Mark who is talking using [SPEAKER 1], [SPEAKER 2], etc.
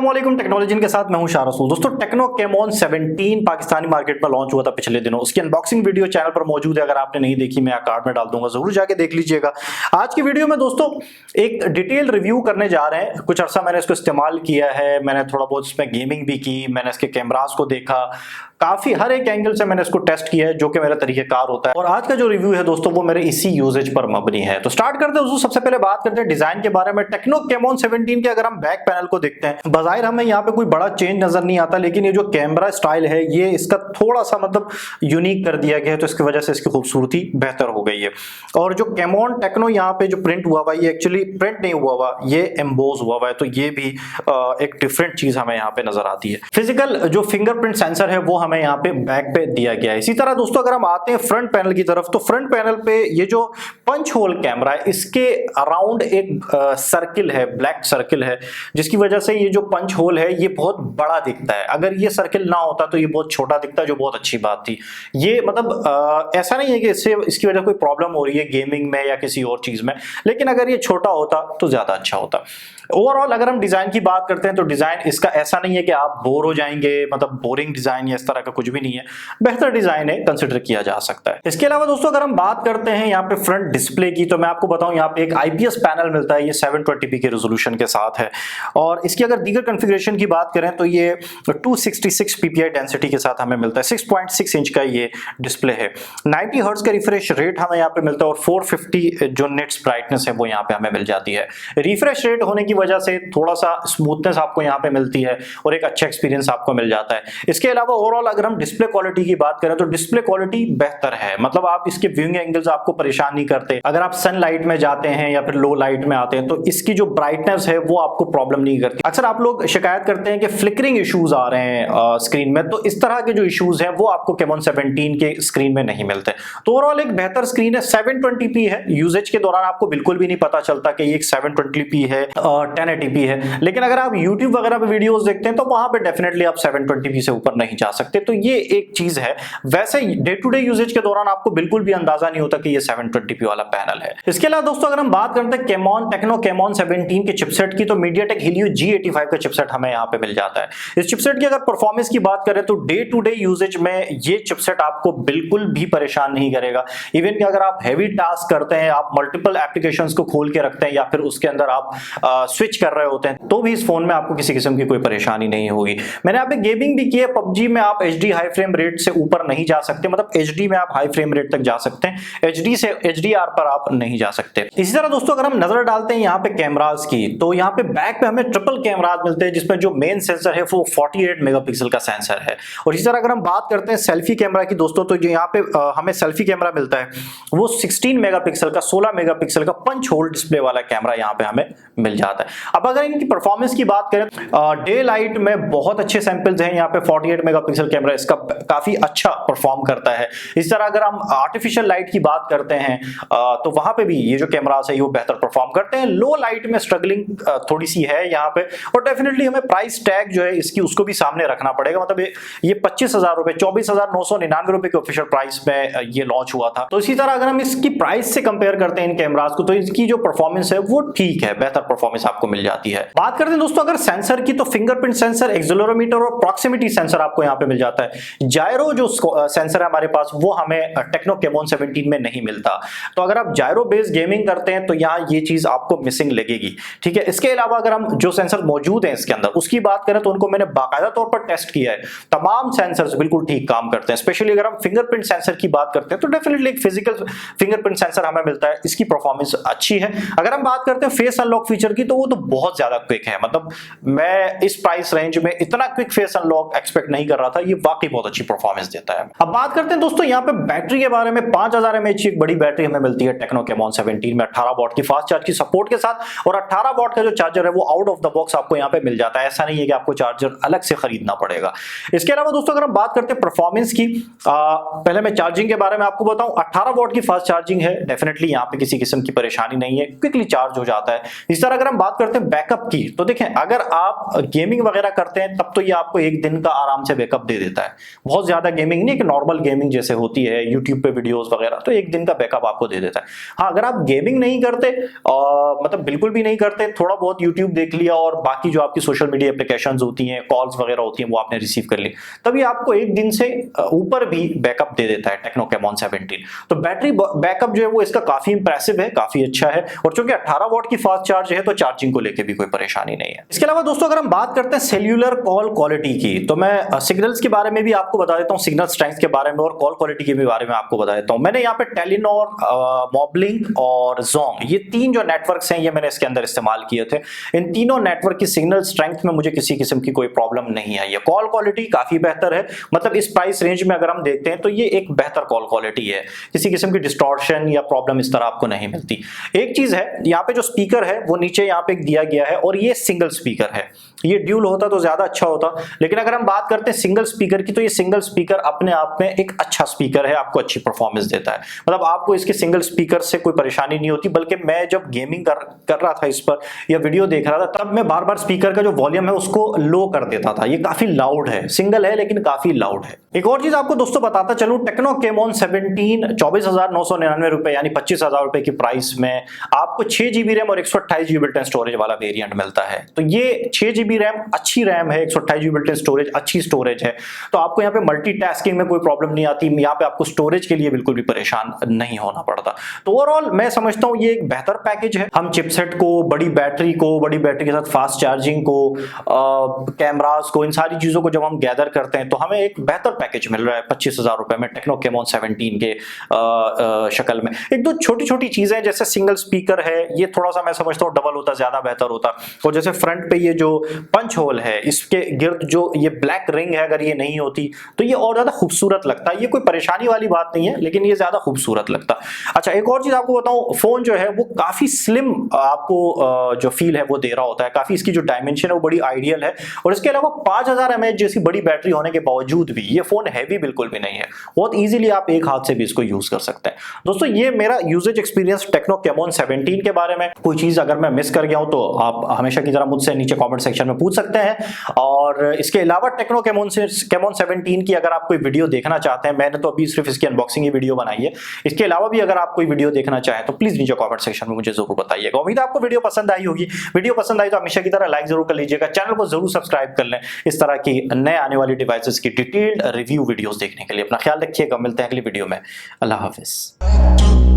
[SPEAKER 1] अस्सलामुअलैकुम टेक्नोलॉजी के साथ मैं हूं शाह रसूल। दोस्तों टेक्नो कैमॉन 17 पाकिस्तानी मार्केट में लॉन्च हुआ था पिछले दिनों। उसकी अनबॉक्सिंग वीडियो चैनल पर मौजूद है, अगर आपने नहीं देखी मैं कार्ड में डाल दूंगा, जरूर जाके देख लीजिएगा। आज की वीडियो में दोस्तों एक डिटेल रिव्यू करने जा रहे हैं। कुछ अर्सा मैंने इसको इस्तेमाल किया है, मैंने थोड़ा बहुत इसमें गेमिंग भी की, मैंने इसके कैमरास को देखा, काफी हर एक एंगल से मैंने इसको टेस्ट किया है, जो कि मेरा तरीकेकार होता है। और आज का जो रिव्यू है दोस्तों वो मेरे इसी यूजेज पर मबनी है। तो स्टार्ट करते हैं दोस्तों, सबसे पहले बात करते हैं डिजाइन के बारे में। टेक्नो कैमॉन 17 के अगर हम बैक पैनल को देखते हैं, बजाहिर हमें यहाँ पे कोई बड़ा चेंज नजर नहीं आता, लेकिन ये जो कैमरा स्टाइल है ये इसका थोड़ा सा मतलब यूनिक कर दिया गया है, तो इसकी वजह से इसकी खूबसूरती बेहतर हो गई है। और जो कैमॉन टेक्नो यहाँ पे जो प्रिंट हुआ हुआ है, ये एक्चुअली प्रिंट नहीं हुआ हुआ, ये एम्बोज हुआ हुआ है, तो ये भी एक डिफरेंट चीज हमें यहाँ पे नजर आती है। फिजिकल जो फिंगरप्रिंट सेंसर है वो हमें यहाँ पे बैक पे दिया गया है। इसी तरह दोस्तों अगर हम आते हैं फ्रंट पैनल की तरफ, तो फ्रंट पैनल पे ये जो पंच होल कैमरा है, इसके अराउंड एक सर्किल है, ब्लैक सर्किल है, जिसकी वजह से ये जो पंच होल है ये बहुत बड़ा दिखता है। अगर ये सर्किल ना होता तो ये बहुत छोटा दिखता, जो बहुत अच्छी बात थी। ये मतलब ऐसा नहीं है कि इससे इसकी वजह कोई प्रॉब्लम हो रही है गेमिंग में या किसी और चीज में, लेकिन अगर ये छोटा होता तो ज्यादा अच्छा होता। ओवरऑल अगर हम डिजाइन की बात करते हैं तो डिजाइन इसका ऐसा नहीं है कि आप बोर हो जाएंगे, मतलब बोरिंग डिजाइन या इस तरह का कुछ भी नहीं है, बेहतर डिजाइन है, कंसिडर किया जा सकता है। इसके अलावा दोस्तों अगर हम बात करते हैं यहाँ पे फ्रंट डिस्प्ले की, तो मैं आपको बताऊं यहाँ पे एक आईपीएस पैनल मिलता है, ये 720p के रेजोल्यूशन के साथ है। और इसकी अगर दीगर कॉन्फ़िगरेशन की बात करें तो ये 266 ppi डेंसिटी के साथ हमें मिलता है। 6.6 इंच का ये डिस्प्ले है, 90 हर्ट्ज का रिफ्रेश रेट हमें यहाँ पे मिलता है, और 450 जो निट्स ब्राइटनेस है वो यहाँ पे हमें मिल जाती है। रिफ्रेश रेट होने की वजह से थोड़ा सा स्मूथनेस आपको यहाँ पे मिलती है और एक अच्छा एक्सपीरियंस आपको मिल जाता है। इसके अलावा ओवरऑल अगर हम डिस्प्ले क्वालिटी की बात करें तो डिस्प्ले क्वालिटी बेहतर है, मतलब आप इसके व्यूइंग एंगल्स आपको परेशान नहीं करते। अगर आप सनलाइट में जाते हैं या फिर लो लाइट में आते हैं तो इसकी जो ब्राइटनेस है वो आपको प्रॉब्लम नहीं करती। अक्सर आप लोग शिकायत करते हैं कि फ्लिकरिंग इश्यूज आ रहे हैं स्क्रीन में, तो इस तरह के जो इश्यूज हैं वो आपको कैमॉन 17 के स्क्रीन में नहीं मिलते। तो ओवरऑल एक बेहतर स्क्रीन है, 720p है। यूजेज के दौरान आपको बिल्कुल भी नहीं पता चलता कि ये एक 720p है 1080p है, लेकिन अगर आप YouTube वगैरह पे वीडियोस देखते हैं तो वहां पे डेफिनेटली आप 720p से ऊपर नहीं जा सकते। तो ये एक चीज है। वैसे डे टू डे यूजेज के दौरान आपको बिल्कुल भी अंदाजा नहीं होता कि ये 720p वाला पैनल है। इसके अलावा दोस्तों अगर हम बात करते हैं टेक्नो कैमॉन 17 के चिपसेट की, तो मीडियाटेक हीलियो G85 का चिपसेट हमें यहाँ पे मिल जाता है। इस चिपसेट की अगर परफॉर्मेंस की बात करें तो डे टू डे यूजेज में ये चिपसेट आपको बिल्कुल भी परेशान नहीं करेगा। इवन कि अगर आप हैवी टास्क करते हैं, आप मल्टीपल एप्लीकेशंस को खोल के रखते हैं या फिर उसके अंदर आप स्विच कर रहे होते हैं, तो भी इस फोन में आपको किसी किस्म की कोई परेशानी नहीं होगी। मैंने यहाँ पे गेमिंग भी की है, पबजी में आप HD हाई फ्रेम रेट से ऊपर नहीं जा सकते, मतलब HD में आप हाई फ्रेम रेट तक जा सकते हैं, HD से HDR पर आप नहीं जा सकते। इसी तरह दोस्तों अगर हम नजर डालते हैं यहाँ पे कैमरास की, तो यहाँ पे बैक पे हमें ट्रिपल कैमरास मिलते हैं, जिसमें जो मेन सेंसर है वो 48 मेगापिक्सल का सेंसर है। और इसी तरह अगर हम बात करते हैं सेल्फी कैमरा की दोस्तों, तो जो यहाँ पे हमें सेल्फी कैमरा मिलता है वो 16 मेगापिक्सल का 16 मेगापिक्सल का पंच होल डिस्प्ले वाला कैमरा यहाँ पे हमें मिल जाता है। अब अगर इनकी परफॉर्मेंस की बात करें, डे लाइट में बहुत अच्छे सैंपल्स हैं यहाँ पे। 48 मेगापिक्सल कैमरा इसका काफी अच्छा परफॉर्म करता है। इस तरह अगर हम आर्टिफिशियल लाइट की बात करते हैं तो वहां पे भी ये जो कैमरास है ये बेहतर परफॉर्म करते हैं। लो लाइट में स्ट्रगलिंग थोड़ी सी है यहाँ पे, और डेफिनेटली हमें प्राइस टैग जो है इसकी उसको भी सामने रखना पड़ेगा। मतलब ये 25,000 रुपए, 24,999 रुपए के ऑफिशियल प्राइस में ये लॉन्च हुआ था। तो इसी तरह अगर हम इसकी प्राइस से कंपेयर करते हैं इन कैमरास को, तो इसकी जो परफॉर्मेंस है वो ठीक है, बेहतर परफॉर्मेंस आपको मिल जाती है। बात करते हैं दोस्तों अगर सेंसर की, तो फिंगरप्रिंट सेंसर, एक्सेलेरोमीटर और प्रॉक्सिमिटी सेंसर आपको यहाँ पे मिल जाता है। जायरो जो सेंसर है हमारे पास वो हमें टेक्नो कैमॉन 17 में नहीं मिलता। तो अगर आप जायरो बेस्ड गेमिंग करते हैं तो यहाँ ये चीज आपको मिसिंग लगेगी, ठीक है। इसके अलावा अगर हम जो सेंसर मौजूद हैं इसके अंदर उसकी बात करें तो उनको मैंने बाकायदा तौर पर टेस्ट किया है, तमाम सेंसर्स बिल्कुल ठीक काम करते हैं। स्पेशली अगर हम फिंगरप्रिंट सेंसर की बात करते हैं तो डेफिनेटली एक फिजिकल फिंगरप्रिंट सेंसर हमें मिलता है, इसकी परफॉर्मेंस अच्छी है। अगर हम बात करते हैं फेस अनलॉक फीचर की, तो वो तो बहुत ज्यादा क्विक है, मतलब मैं इस प्राइस रेंज में इतना क्विक फेस अनलॉक एक्सपेक्ट नहीं कर रहा था। ये वाकई बहुत अच्छी परफॉर्मेंस देता है। अब बात करते हैं दोस्तों यहाँ पे बैटरी के बारे में। 5000 mAh की एक बड़ी बैटरी हमें मिलती है टेक्नो कैमॉन 17 में, 18 वॉट की फास्ट चार्ज की सपोर्ट के साथ, और 18 वॉट का जो चार्जर है वो आउट ऑफ द बॉक्स आपको यहाँ पे मिल जाता है। ऐसा नहीं है कि आपको चार्जर अलग से खरीदना पड़ेगा। इसके अलावा दोस्तों अगर हम बात करते हैं परफॉर्मेंस की, पहले मैं चार्जिंग के बारे में आपको बताऊं। 18 वॉट की फास्ट चार्जिंग है, डेफिनेटली यहाँ पे किसी किस्म की परेशानी नहीं है, क्विकली चार्ज हो जाता है। इस तरह अगर हम बात बात करते हैं बैकअप की, तो देखें अगर आप गेमिंग वगैरह करते हैं तब तो ये आपको एक दिन का आराम से बैकअप दे देता है। बहुत ज्यादा गेमिंग नहीं, कि नॉर्मल गेमिंग जैसे होती है यूट्यूब पे वीडियोस वगैरह, तो एक दिन का बैकअप आपको दे देता है। हाँ, अगर आप गेमिंग नहीं करते, मतलब बिल्कुल भी नहीं करते, थोड़ा बहुत यूट्यूब देख लिया और बाकी जो आपकी सोशल मीडिया एप्लीकेशंस होती हैं, कॉल्स वगैरह होती हैं, वो आपने रिसीव कर ली, तभी आपको एक दिन से ऊपर भी बैकअप दे देता है टेक्नो कैमॉन 17। तो बैटरी बैकअप जो है वो इसका काफी इंप्रेसिव है, काफी अच्छा है, और चूंकि 18 वॉट की फास्ट चार्ज है तो चार्जिंग को लेकर भी कोई परेशानी नहीं है। इसके अलावा दोस्तों अगर हम बात करते हैं सेल्यूलर कॉल क्वालिटी की, तो मैं सिग्नल्स के बारे में भी आपको बता देता हूं, सिग्नल स्ट्रेंथ के बारे में और कॉल क्वालिटी के भी बारे में आपको बता देता हूं। मैंने यहाँ पे टेलीनॉर, मॉबलिंक और जोंग, ये तीन जो नेटवर्क्स हैं ये मैंने इसके अंदर इस्तेमाल किए थे। इन तीनों नेटवर्क की सिग्नल स्ट्रेंथ में मुझे किसी किस्म की कोई प्रॉब्लम नहीं आई है। कॉल क्वालिटी काफी बेहतर है, मतलब इस प्राइस रेंज में अगर हम देखते हैं तो ये एक बेहतर कॉल क्वालिटी है, किसी किस्म की डिस्टॉर्शन या प्रॉब्लम इस तरह आपको नहीं मिलती। एक चीज है, यहाँ पे जो स्पीकर है वो नीचे यहाँ पे दिया गया है और ये सिंगल स्पीकर है। ये ड्यूल होता तो ज्यादा अच्छा होता, लेकिन अगर हम बात करते हैं सिंगल स्पीकर की, तो ये सिंगल स्पीकर अपने आप में एक अच्छा स्पीकर है, आपको अच्छी परफॉर्मेंस देता है। मतलब आपको इसके सिंगल स्पीकर से कोई परेशानी नहीं होती, बल्कि मैं जब गेमिंग कर रहा था इस पर या वीडियो देख रहा था, तब मैं बार बार स्पीकर का जो वॉल्यूम है उसको लो कर देता था। ये काफी लाउड है, सिंगल है लेकिन काफी लाउड है। एक और चीज आपको दोस्तों बताता चलूं, टेक्नो कैमॉन 17 24,999 रुपए यानी 25,000 रुपए की प्राइस में आपको 6 GB रैम और 128 GB बिल्ट इन स्टोरेज वाला वेरिएंट मिलता है। तो ये 6 GB रैम अच्छी रैम है, 128 GB बिल्ट इन स्टोरेज अच्छी स्टोरेज है, तो आपको यहाँ पे मल्टीटास्किंग में कोई प्रॉब्लम नहीं आती, यहाँ पे आपको स्टोरेज के लिए बिल्कुल भी परेशान नहीं होना पड़ता। तो ओवरऑल मैं समझता हूँ ये एक बेहतर पैकेज है। हम चिपसेट को, बड़ी बैटरी के साथ फास्ट चार्जिंग को, कैमरास को, इन सारी चीजों को जब हम गैदर करते हैं तो हमें एक बेहतर पैकेज मिल रहा है 25,000 रुपए में टेक्नो कैमॉन 17 के शक्ल में। एक दो छोटी छोटी चीजें, जैसे सिंगल स्पीकर है, ये थोड़ा सा मैं समझता हूँ डबल होता ज्यादा बेहतर होता, और जैसे फ्रंट पे ये जो पंच होल है इसके गिर्द जो ये ब्लैक रिंग है, अगर ये नहीं होती तो ये और ज्यादा खूबसूरत लगता है। ये कोई परेशानी वाली बात नहीं है, लेकिन ये ज्यादा खूबसूरत लगता। अच्छा, एक और चीज आपको बताऊं, फोन जो है वो काफी स्लिम आपको जो फील है वो दे रहा होता है, काफी इसकी जो डायमेंशन है वो बड़ी आइडियल है, और इसके अलावा 5000 mAh जैसी बड़ी बैटरी होने के बावजूद भी ये फोन हैवी बिल्कुल भी नहीं है, बहुत इजीली आप एक हाथ से भी इसको यूज कर सकते हैं। दोस्तों ये मेरा यूजेज एक्सपीरियंस टेक्नो कैमॉन 17 के बारे में। कोई चीज अगर मैं मिस कर गया हूं तो आप हमेशा की तरह मुझसे नीचे कमेंट सेक्शन में पूछ सकते हैं, और इसके अलावा टेक्नो कैमॉन 17 की अगर आप कोई वीडियो देखना चाहते हैं, मैंने तो अभी सिर्फ इसकी अनबॉक्सिंग की वीडियो बनाई है, इसके अलावा भी अगर आप कोई वीडियो देखना चाहें तो प्लीज नीचे कमेंट सेक्शन में मुझे जरूर बताइएगा। उम्मीद है आपको वीडियो पसंद आई होगी। वीडियो पसंद आई तो हमेशा की तरह लाइक जरूर कर लीजिएगा, चैनल को जरूर सब्सक्राइब कर लें इस तरह की नए आने वाली डिवाइसेस की डिटेल्ड रिव्यू वीडियोस देखने के लिए। अपना ख्याल रखिएगा, मिलते हैं अगली वीडियो में। अल्लाह हाफिज।